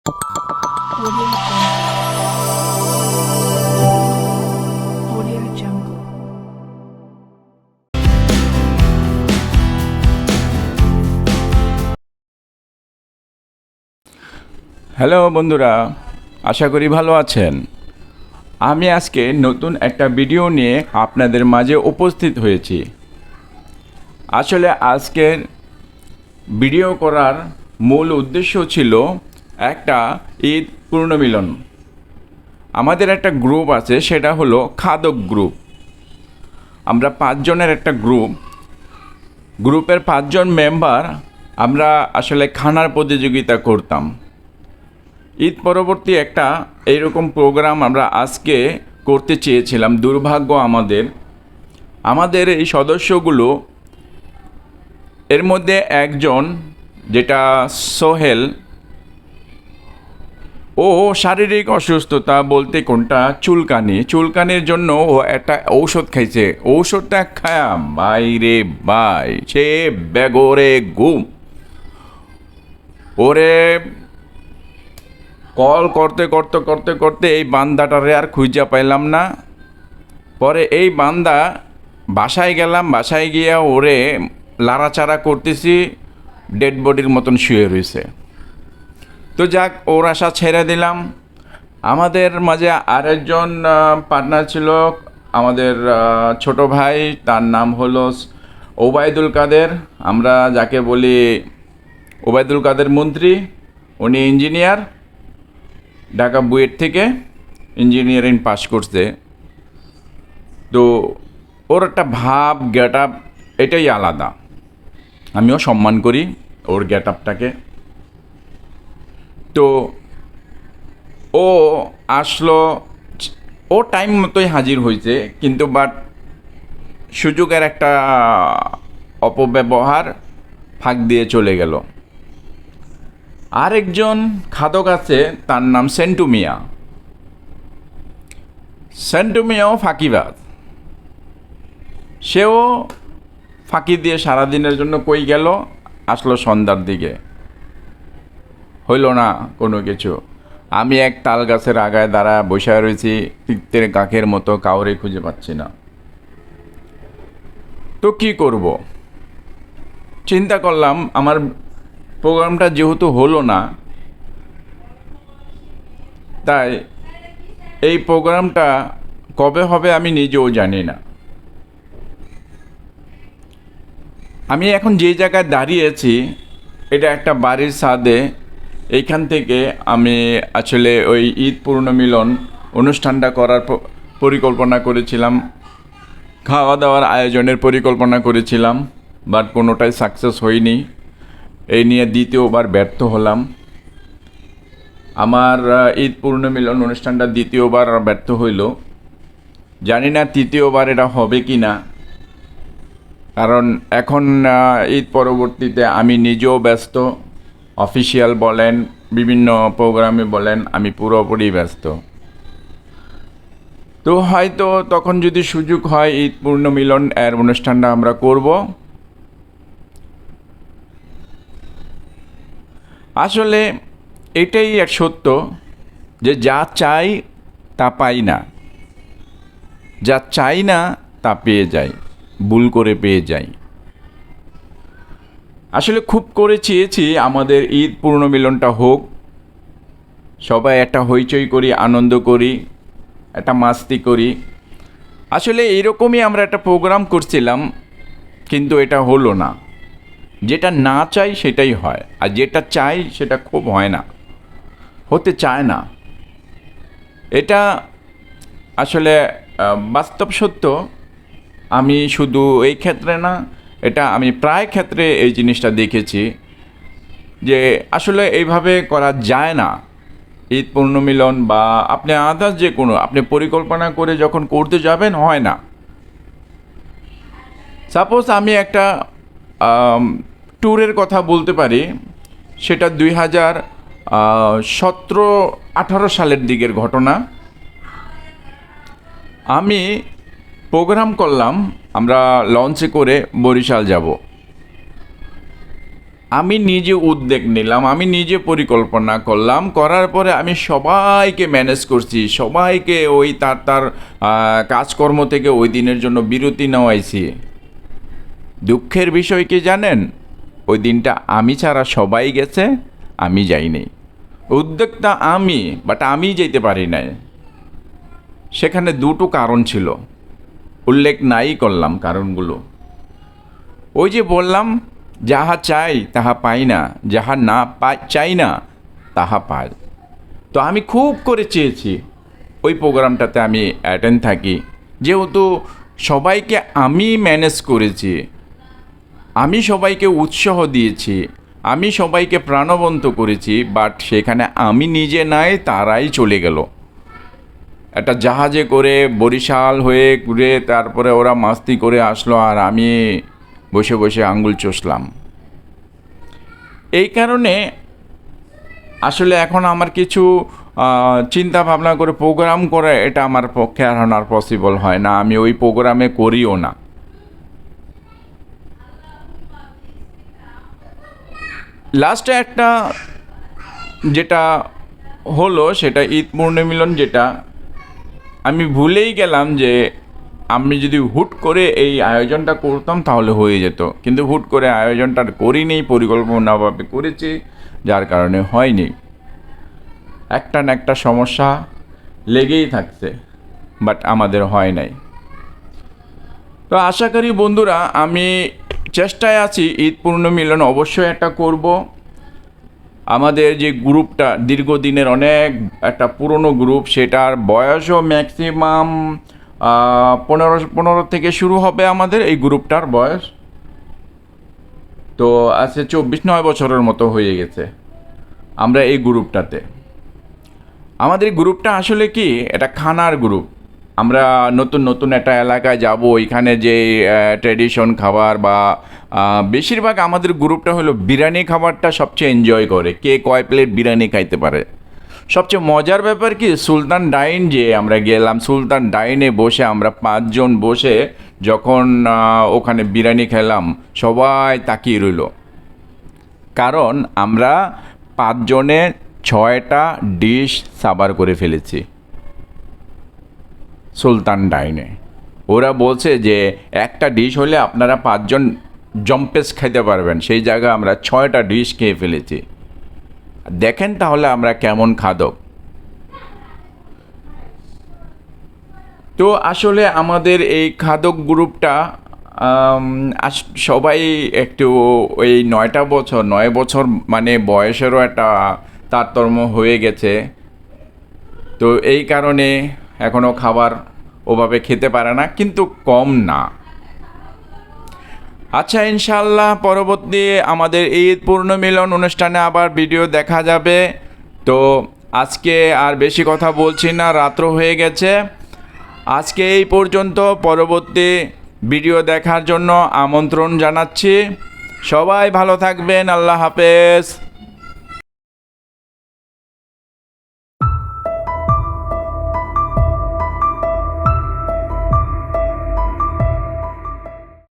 Audio Jungle. Hello বন্ধুরা, আশা করি ভালো আছেন। আমি আজকে নতুন একটা ভিডিও নিয়ে আপনাদের মাঝে উপস্থিত হয়েছি। আসলে আজকের ভিডিও করার মূল উদ্দেশ্য ছিল একটা ঈদ পুনর্মিলন। আমাদের একটা গ্রুপ আছে, সেটা হলো খাদক গ্রুপ। আমরা 5 জনের একটা গ্রুপের 5 জন মেম্বার আমরা আসলে খানার প্রতিযোগিতা করতাম। ঈদ পরবর্তী একটা এইরকম প্রোগ্রাম আমরা আজকে করতে চেয়েছিলাম। দুর্ভাগ্য আমাদের এই সদস্যগুলো, এর মধ্যে একজন যেটা সোহেল, ও শারীরিক অসুস্থতা বলতে কোনটা চুলকানির জন্য ও একটা ঔষধ খাইছে। ঔষধটা খায়া ভাই রে ভাই, সে বেগরে ঘুম। ওরে কল করতে এই বান্দাটারে আর খুঁজা পাইলাম না। পরে এই বান্দা বাসায় গেলাম, বাসায় গিয়া ওরে লাড়াচাড়া করতেছি, ডেড বডির মতন শুয়ে রয়েছে। তো যাক, ওর আশা ছেড়ে দিলাম। আমাদের মাঝে আরেকজন পার্টনার ছিল, আমাদের ছোট ভাই, তার নাম হলো ওবায়দুল কাদের। আমরা যাকে বলি ওবায়দুল কাদের মন্ত্রী। উনি ইঞ্জিনিয়ার, ঢাকা বুয়েট থেকে ইঞ্জিনিয়ারিং পাস করছে। তো ওর একটা ভাব, গেট আপ এটাই আলাদা। আমিও সম্মান করি ওর গেট আপটাকে। তো ও আসলো, ও টাইম মতোই হাজির হয়েছে, কিন্তু বাট সুযোগের একটা অপব্যবহার ফাঁক দিয়ে চলে গেল। আরেকজন খাদক আছে, তার নাম সেন্টু মিয়া। সেন্টু মিয়াও ফাঁকিবাজ। সেও ফাঁকি দিয়ে সারাদিনের জন্য কই গেল, আসলো সন্ধ্যার দিকে, হইল না কোনো কিছু। আমি এক তাল গাছের আগায় দাঁড়া বসে রয়েছি, তিক্তের কাকের মতো, কাউরে খুঁজে পাচ্ছি না। তো কি করব, চিন্তা করলাম আমার প্রোগ্রামটা যেহেতু হলো না, তাই এই প্রোগ্রামটা কবে হবে আমি নিজেও জানি না। আমি এখন যে জায়গায় দাঁড়িয়েছি, এটা একটা বাড়ির ছাদে। এইখান থেকে আমি আসলে ওই ঈদ পুনর্মিলন অনুষ্ঠানটা করার পরিকল্পনা করেছিলাম, খাওয়া দাওয়ার আয়োজনের পরিকল্পনা করেছিলাম, বাট কোনোটাই সাকসেস হয়নি। এই নিয়ে দ্বিতীয়বার ব্যর্থ হলাম। আমার ঈদ পুনর্মিলন অনুষ্ঠানটা দ্বিতীয়বার ব্যর্থ হইল। জানি না তৃতীয়বার এটা হবে কি না, কারণ এখন ঈদ পরবর্তীতে আমি নিজেও ব্যস্ত। অফিসিয়াল বলেন, বিভিন্ন প্রোগ্রামে বলেন, আমি পুরোপুরি ব্যস্ত। তো হয়তো তখন যদি সুযোগ হয়, ঈদ পুনর্মিলন এর অনুষ্ঠানটা আমরা করব। আসলে এটাই এক সত্য যে যা চাই তা পাই না, যা চাই না তা পেয়ে যাই, ভুল করে পেয়ে যাই। আসলে খুব করে চেয়েছি আমাদের ঈদ পুনর্মিলনটা হোক, সবাই একটা হইচই করি, আনন্দ করি, একটা মাস্তি করি। আসলে এইরকমই আমরা একটা প্রোগ্রাম করছিলাম, কিন্তু এটা হলো না। যেটা না চাই সেটাই হয়, আর যেটা চাই সেটা খুব হয় না, হতে চায় না। এটা আসলে বাস্তব সত্য। আমি শুধু এই ক্ষেত্রে না, এটা আমি প্রায় ক্ষেত্রে এই জিনিসটা দেখেছি যে আসলে এইভাবে করা যায় না। ঈদ পুনর্মিলন বা আপনি আদার্স যে কোনো আপনি পরিকল্পনা করে যখন করতে যাবেন, হয় না। সাপোজ আমি একটা ট্যুরের কথা বলতে পারি, সেটা 2017-18 সালের দিকের ঘটনা। আমি প্রোগ্রাম করলাম, আমরা লঞ্চে করে বরিশাল যাব। আমি নিজে উদ্যোগ নিলাম, আমি নিজে পরিকল্পনা করলাম, করার পরে আমি সবাইকে ম্যানেজ করছি, সবাইকে ওই তার তার কাজকর্ম থেকে ওই দিনের জন্য বিরতি নেওয়াইছি। দুঃখের বিষয় কি জানেন, ওই দিনটা আমি ছাড়া সবাই গেছে, আমি যাইনি। উদ্যোগটা আমি, বাট আমি যেতে পারি নাই। সেখানে দুটো কারণ ছিল, উল্লেখ নাই করলাম কারণগুলো। ওই যে বললাম, যাহা চাই তাহা পাই না, যাহা না চাই না তাহা পাই। তো আমি খুব করে চেয়েছি ওই প্রোগ্রামটাতে আমি অ্যাটেন্ড থাকি, যেহেতু সবাইকে আমি ম্যানেজ করেছি, আমি সবাইকে উৎসাহ দিয়েছি, আমি সবাইকে প্রাণবন্ত করেছি, বাট সেখানে আমি নিজে নাই, তারাই চলে গেল। একটা জাহাজে করে বরিশাল হয়ে ঘুরে তারপরে ওরা মাস্তি করে আসলো, আর আমি বসে বসে আঙ্গুল চষলাম। এই কারণে আসলে এখন আমার কিছু চিন্তা ভাবনা করে প্রোগ্রাম করে এটা আমার পক্ষে এখন আর পসিবল হয় না, আমি ওই প্রোগ্রামে করিও না। লাস্টে একটা যেটা হলো সেটা ঈদ পুনর্মিলন, যেটা আমি ভুলেই গেলাম যে আমি যদি হুট করে এই আয়োজনটা করতাম তাহলে হয়ে যেত, কিন্তু হুট করে আয়োজনটা করিনি, পরিকল্পনাভাবে করেছি, যার কারণে হয়নি। একটা না একটা সমস্যা লেগেই থাকছে, বাট আমাদের হয় নাই। তো আশা করি বন্ধুরা, আমি চেষ্টায় আছি ঈদ পুনর্মিলন অবশ্যই একটা করব। আমাদের যে গ্রুপটা দীর্ঘদিনের অনেক একটা পুরনো গ্রুপ, সেটার বয়সও ম্যাক্সিমাম 15 থেকে শুরু হবে আমাদের এই গ্রুপটার বয়স। তো আছে 9 বছরের মতো হয়ে গেছে আমরা এই গ্রুপটাতে। আমাদের গ্রুপটা আসলে কি, এটা খানার গ্রুপ। আমরা নতুন নতুন একটা এলাকায় যাব, ওইখানে যে ট্র্যাডিশন খাবার বা বেশিরভাগ আমাদের গ্রুপটা হলো বিরিয়ানি খাবারটা সবচেয়ে এনজয় করে, কে কয় প্লেট বিরিয়ানি খাইতে পারে। সবচেয়ে মজার ব্যাপার কি, সুলতান ডাইন যে আমরা গেলাম, সুলতান ডাইনে বসে আমরা 5 জন বসে যখন ওখানে বিরিয়ানি খেলাম, সবাই তাকিয়ে রইল, কারণ আমরা 5 জনে 6টা ডিশ সাবার করে ফেলেছি সুলতান ডাইনে। ওরা বলছে যে একটা ডিশ হলে আপনারা 5 জন জম্পেস খেতে পারবেন, সেই জায়গায় আমরা 6টা ডিশ খেয়ে ফেলেছি। দেখেন তাহলে আমরা কেমন খাদক। তো আসলে আমাদের এই খাদক গ্রুপটা সবাই একটু ওই 9 বছর মানে বয়সেরও একটা তারতম্য হয়ে গেছে। তো এই কারণে এখনও খাবার ওভাবে খেতে পারে না, কিন্তু কম না। আচ্ছা, ইনশাল্লাহ পরবর্তী আমাদের ঈদ পুনর্মিলন অনুষ্ঠানে আবার ভিডিও দেখা যাবে। তো আজকে আর বেশি কথা বলছি না, রাত্র হয়ে গেছে। আজকে এই পর্যন্ত, পরবর্তী ভিডিও দেখার জন্য আমন্ত্রণ জানাচ্ছি। সবাই ভালো থাকবেন, আল্লাহ হাফেজ।